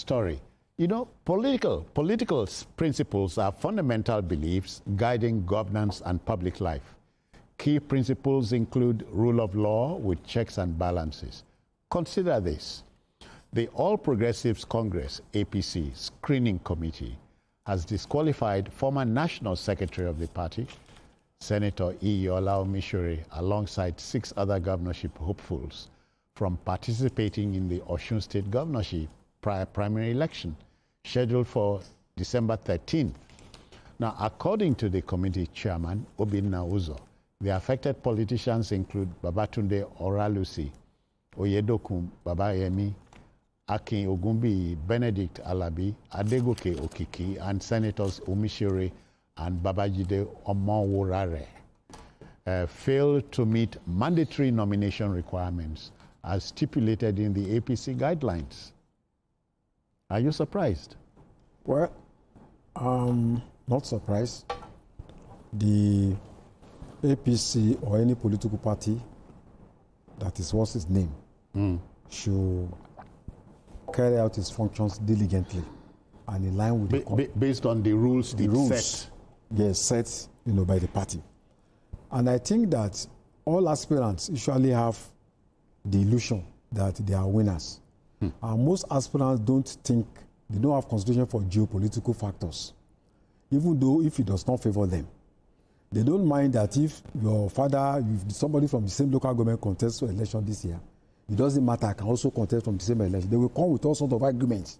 story. You know, political principles are fundamental beliefs guiding governance and public life. Key principles include rule of law with checks and balances. Consider this. The All Progressives Congress, APC, screening committee has disqualified former National Secretary of the party, Senator Iyiola Omisore, alongside 6 other governorship hopefuls from participating in the Osun State Governorship primary election scheduled for December 13th. Now, according to the committee chairman, Obinna Uzo, the affected politicians include Babatunde Oralusi, Oyedokum Babayemi, Akin Ogumbi, Benedict Alabi, Adegoke Okiki, and Senators Omisore and Babajide Omoworare failed to meet mandatory nomination requirements as stipulated in the APC guidelines. Are you surprised? Well, not surprised. The APC or any political party that is what's its name should carry out its functions diligently and in line with based on the rules set. Yes, set by the party. And I think that all aspirants usually have the illusion that they are winners. And most aspirants they don't have consideration for geopolitical factors, even though if it does not favor them. They don't mind that if your father, if somebody from the same local government contests for election this year, it doesn't matter, I can also contest from the same election. They will come with all sorts of arguments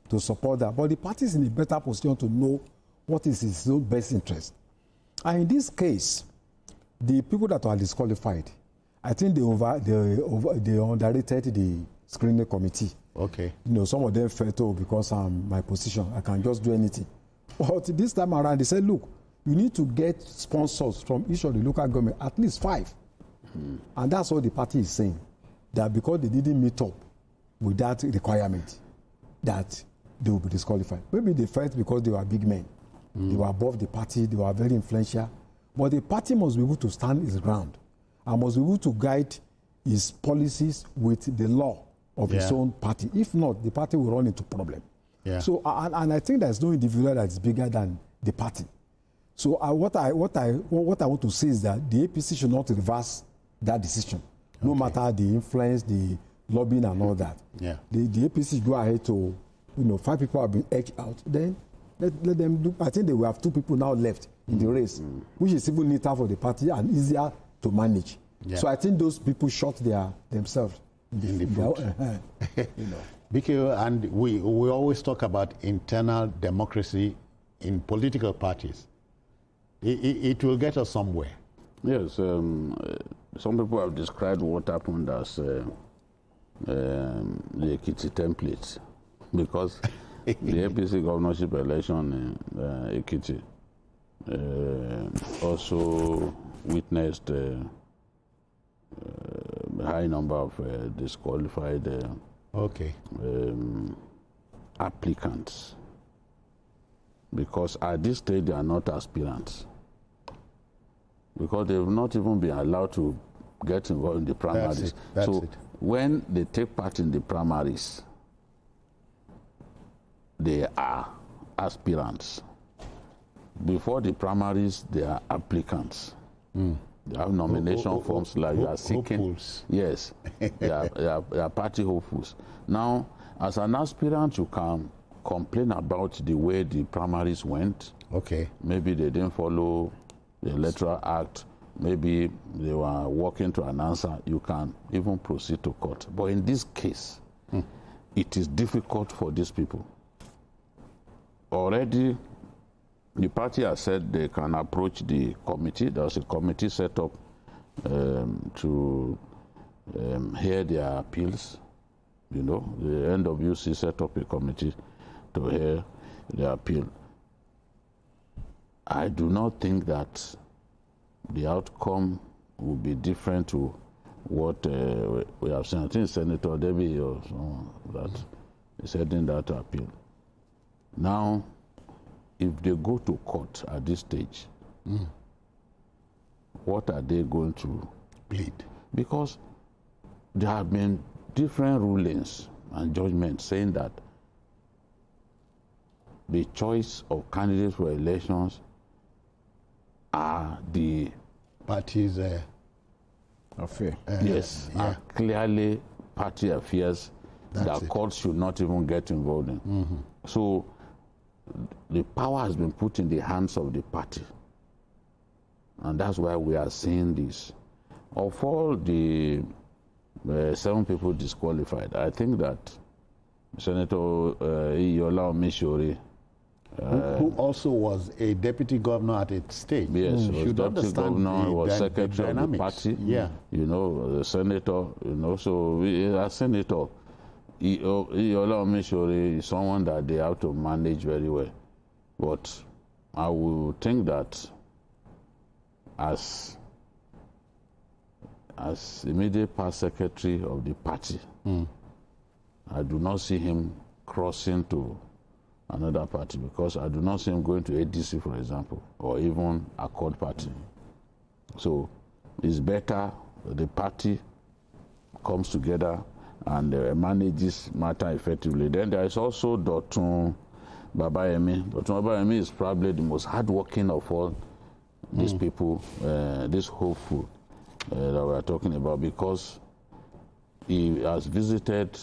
to support that. But the party is in a better position to know what is his own best interest. And in this case, the people that are disqualified, I think they underrated the screening committee. Okay. Some of them felt, because I'm my position, I can just do anything. But this time around, they said, look, you need to get sponsors from each of the local government, at least 5. And that's what the party is saying, that because they didn't meet up with that requirement, that they will be disqualified. Maybe they felt because they were big men. They were above the party, they were very influential. But the party must be able to stand its ground and must be able to guide its policies with the law of its own party. If not, the party will run into problem. Yeah. So, and I think there's no individual that is bigger than the party. So what I want to say is that the APC should not reverse that decision, no matter the influence, the lobbying and all that. Yeah. The APC go ahead to, 5 people have been edged out. Then let them do. I think they will have 2 people now left in the race, which is even neater for the party and easier to manage. Yeah. So I think those people shot themselves in the foot. BK, and we always talk about internal democracy in political parties. It will get us somewhere. Yes, some people have described what happened as the Ekiti template, because the APC governorship election in Ekiti also witnessed a high number of disqualified applicants, because at this stage they are not aspirants, because they have not even been allowed to get involved in the primaries. So when they take part in the primaries, they are aspirants. Before the primaries, they are applicants. They have nomination forms like you are seeking. Hopefuls. Yes, they are party hopefuls. Now, as an aspirant, you can complain about the way the primaries went. Okay. Maybe they didn't follow the Electoral Act. Maybe they were working to an answer. You can even proceed to court. But in this case, it is difficult for these people. Already, the party has said they can approach the committee. There's a committee set up to hear their appeals. The NWC set up a committee to hear their appeal. I do not think that the outcome will be different to what we have seen. I think Senator Debbie or someone that is heading that appeal. Now, if they go to court at this stage, what are they going to plead? the choice of candidates for elections are the parties affair. are clearly party affairs that courts should not even get involved in. So the power has been put in the hands of the party, and that's why we are seeing this. Of all the 7 people disqualified, I think that Senator Iyiola Omisore, who also was a deputy governor at its state. Yes, was deputy governor, was secretary of the party. Yeah. You know, the senator, you know, so as senator, Iyiola Omisore is someone that they have to manage very well. But I will think that as immediate past secretary of the party, I do not see him crossing to another party, because I do not see him going to ADC, for example, or even Accord Party. So it's better the party comes together and manages matter effectively. Then there is also Dotun Babayemi. Dotun Babayemi is probably the most hardworking of all these people, this hopeful that we are talking about, because he has visited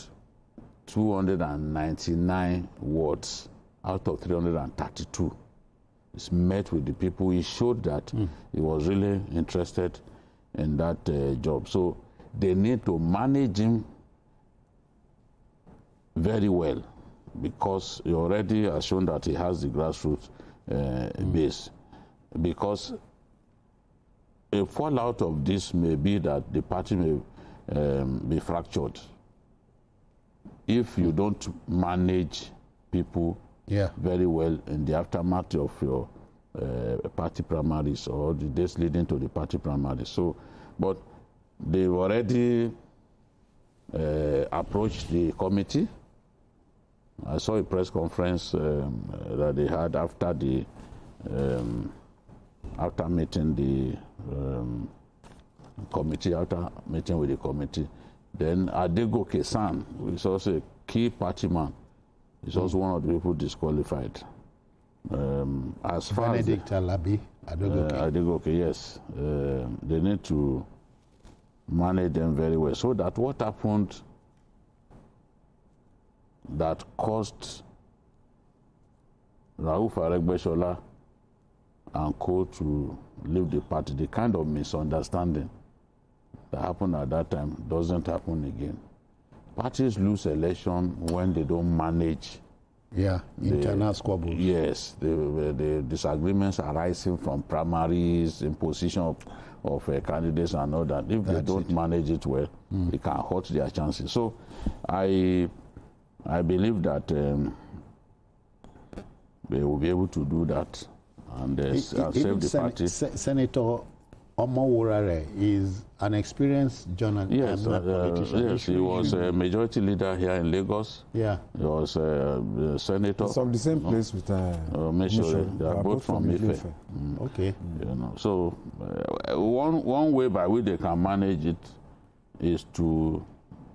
299 wards out of 332. He's met with the people. He showed that he was really interested in that job. So they need to manage him very well, because he already has shown that he has the grassroots base. Because a fallout of this may be that the party may be fractured if you don't manage people very well in the aftermath of your party primaries or the days leading to the party primaries. So, but they've already approached the committee. I saw a press conference that they had after the after meeting with the committee. Then Adego Kesan, who is also a key party man, is also one of the people disqualified. As far Benedict Alabi, Adegoke, yes. They need to manage them very well. So that what happened that caused Rauf Aregbesola and co to leave the party, the kind of misunderstanding that happened at that time doesn't happen again. Parties lose election when they don't manage internal squabbles. Yes, the disagreements arising from primaries, imposition of candidates and all that. If they don't manage it well, it can hurt their chances. So I believe that they will be able to do that and save the party. Senator Omoworare is an experienced journalist. Yes, he was a majority leader here in Lagos. Yeah, he was a senator. It's from the same place with Omisore. They are both from Ife. Okay. You know, so one way by which they can manage it is to,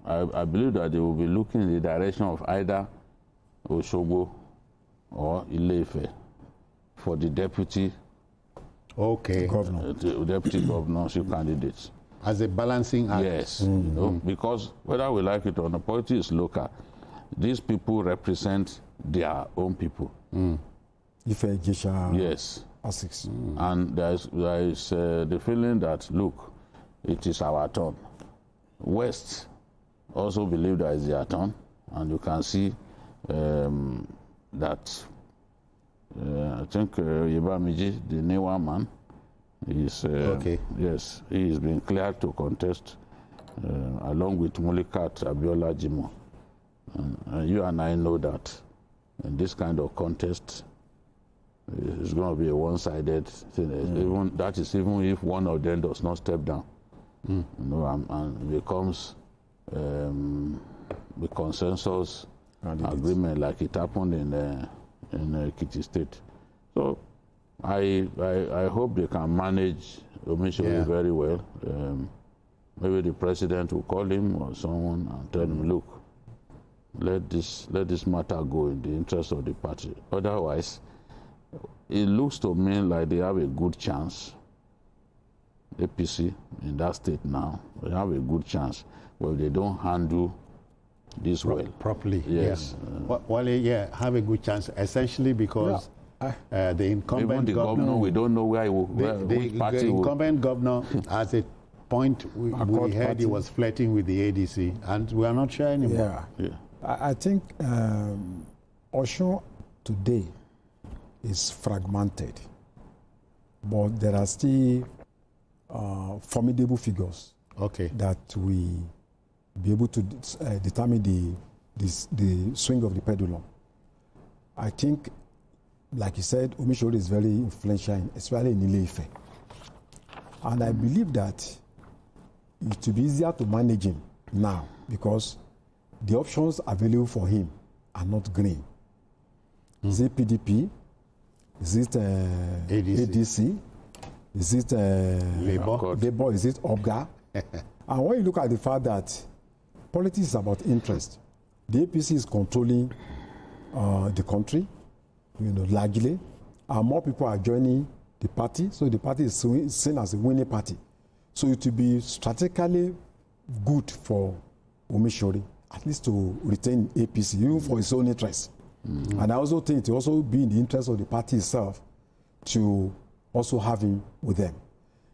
I believe that they will be looking in the direction of either Osogbo or Ile-Ife for the deputy. Deputy governorship candidates. As a balancing act. Yes, you know, because whether we like it or not, politics is local. These people represent their own people. Yes. And there is the feeling that, look, it is our turn. West also believe that it's their turn, and you can see that I think Yebamiji, the newer man, is yes, he has been cleared to contest along with Mulikat Abiola Jimo. And you and I know that in this kind of contest, it's going to be a one-sided thing. Even if one of them does not step down, you know, and becomes the consensus agreement like it happened in Ekiti State. So I hope they can manage Omisore very well. Maybe the president will call him or someone and tell him, look, let this matter go in the interest of the party. Otherwise, it looks to me like they have a good chance. APC in that state now, they have a good chance. Well, they don't handle this well properly. Yes. Yeah. Well, yeah, have a good chance. Essentially, because the incumbent even the governor, we don't know where he will, which party the incumbent governor at a point we heard he was flirting with the ADC, and we are not sure anymore. Yeah. I think Oshun today is fragmented, but there are still formidable figures that we be able to determine the swing of the pendulum. I think, like you said, Omisore is very influential, especially in Ile-Ife. And I believe that it will be easier to manage him now because the options available for him are not green. Is it PDP? Is it ADC? Is it Labour? Is it OBGA? And when you look at the fact that politics is about interest, the APC is controlling the country, largely, and more people are joining the party, so the party is seen as a winning party. So it will be strategically good for Omisore, at least to retain APC, even for his own interest. Mm-hmm. And I also think it will also be in the interest of the party itself to also have him with them.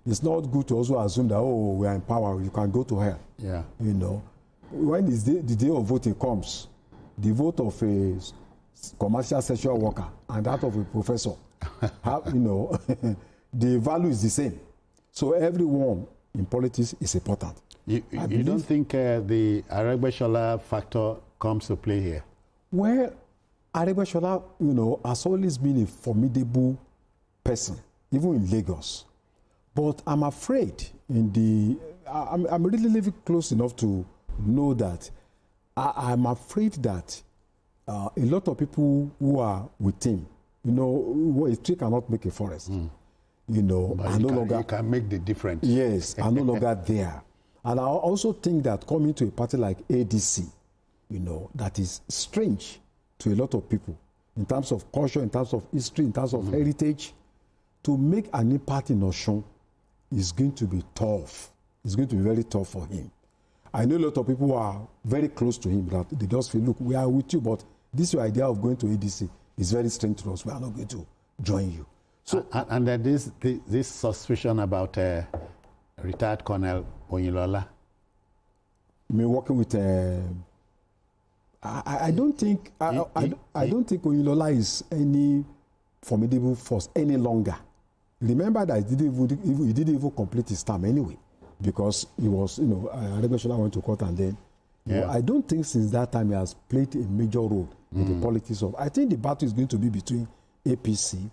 It's not good to also assume that, oh, we are in power, you can go to hell. Yeah. When the day of voting comes, the vote of a commercial sexual worker and that of a professor, the value is the same. So everyone in politics is important. You don't think the Aregbesola factor comes to play here? Well, Aregbesola, has always been a formidable person, even in Lagos. But I'm afraid I'm really living close enough to know that I'm afraid that a lot of people who are with him, a tree cannot make a forest. But you can make the difference. Yes, are no longer there. And I also think that coming to a party like ADC, that is strange to a lot of people in terms of culture, in terms of history, in terms of heritage. To make an impact in Oshun is going to be tough. It's going to be very tough for him. I know a lot of people who are very close to him that they just feel, look, we are with you, but this idea of going to ADC is very strange to us. We are not going to join you. So, and this suspicion about retired Colonel Iyiola. Me working with I don't think I don't think Iyiola is any formidable force any longer. Remember that he didn't even complete his term anyway, because he was, Aregbesola went to court and then. I don't think since that time he has played a major role in the politics of. I think the battle is going to be between APC,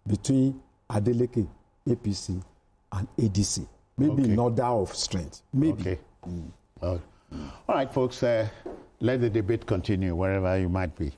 between Adeleke, APC, and ADC. Maybe in order of strength. Maybe. Okay. All right, folks. Let the debate continue wherever you might be.